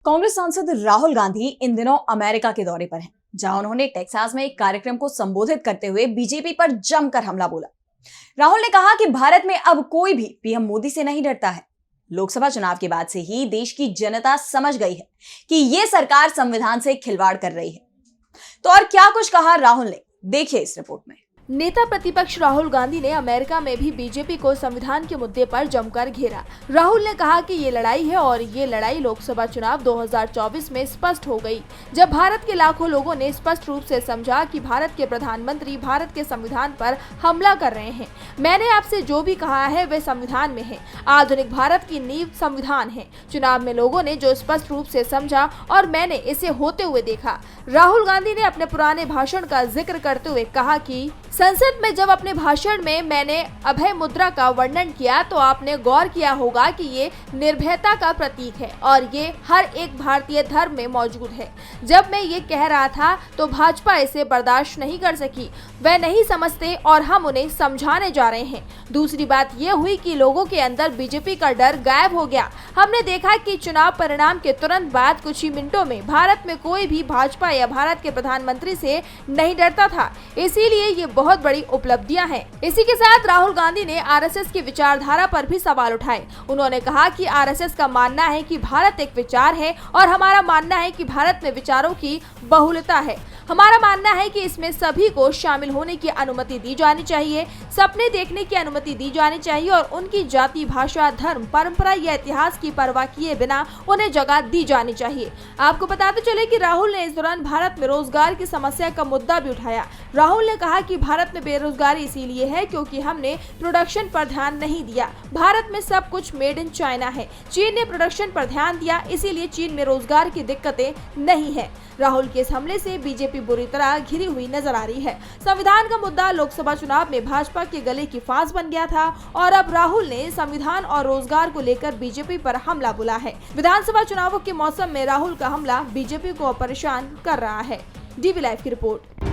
कांग्रेस सांसद राहुल गांधी इन दिनों अमेरिका के दौरे पर हैं, जहां उन्होंने टेक्सास में एक कार्यक्रम को संबोधित करते हुए बीजेपी पर जमकर हमला बोला। राहुल ने कहा कि भारत में अब कोई भी पीएम मोदी से नहीं डरता है। लोकसभा चुनाव के बाद से ही देश की जनता समझ गई है कि यह सरकार संविधान से खिलवाड़ कर रही है। तो और क्या कुछ कहा राहुल ने, देखिए इस रिपोर्ट में। नेता प्रतिपक्ष राहुल गांधी ने अमेरिका में भी बीजेपी को संविधान के मुद्दे पर जमकर घेरा। राहुल ने कहा कि ये लड़ाई है और ये लड़ाई लोकसभा चुनाव 2024 में स्पष्ट हो गई, जब भारत के लाखों लोगों ने स्पष्ट रूप से समझा कि भारत के प्रधानमंत्री भारत के संविधान पर हमला कर रहे हैं। मैंने आपसे जो भी कहा है वे संविधान में है। आधुनिक भारत की नींव संविधान है। चुनाव में लोगों ने जो स्पष्ट रूप से समझा और मैंने इसे होते हुए देखा। राहुल गांधी ने अपने पुराने भाषण का जिक्र करते हुए कहा कि संसद में जब अपने भाषण में मैंने अभय मुद्रा का वर्णन किया तो आपने गौर किया होगा कि ये निर्भयता का प्रतीक है और ये हर एक भारतीय धर्म में मौजूद है। जब मैं ये कह रहा था तो भाजपा इसे बर्दाश्त नहीं कर सकी। वह नहीं समझते और हम उन्हें समझाने जा रहे हैं। दूसरी बात ये हुई कि लोगों के अंदर बीजेपी का डर गायब हो गया। हमने देखा कि चुनाव परिणाम के तुरंत बाद कुछ ही मिनटों में भारत में कोई भी भाजपा या भारत के प्रधानमंत्री से नहीं डरता था। इसीलिए ये बहुत बड़ी उपलब्धियां हैं। इसी के साथ राहुल गांधी ने आरएसएस की विचारधारा पर भी सवाल उठाए। उन्होंने कहा कि आरएसएस का मानना है कि भारत एक विचार है और हमारा मानना है कि भारत में विचारों की बहुलता है। हमारा मानना है कि इसमें सभी को शामिल होने की अनुमति दी जानी चाहिए, सपने देखने की अनुमति दी जानी चाहिए और उनकी जाति, भाषा, धर्म, परंपरा या इतिहास की परवाह किए बिना उन्हें जगह दी जानी चाहिए। आपको बताते चले कि राहुल ने इस दौरान भारत में रोजगार की समस्या का मुद्दा भी उठाया। राहुल ने कहा कि भारत में बेरोजगारी इसीलिए है क्योंकि हमने प्रोडक्शन पर ध्यान नहीं दिया। भारत में सब कुछ मेड इन चाइना है। चीन ने प्रोडक्शन पर ध्यान दिया, इसीलिए चीन में रोजगार की दिक्कतें नहीं है। राहुल के इस हमले से बीजेपी बुरी तरह घिरी हुई नजर आ रही है। संविधान का मुद्दा लोकसभा चुनाव में भाजपा के गले की फांस बन गया था और अब राहुल ने संविधान और रोजगार को लेकर बीजेपी पर हमला बोला है। विधानसभा चुनावों के मौसम में राहुल का हमला बीजेपी को परेशान कर रहा है। डीवी लाइव की रिपोर्ट।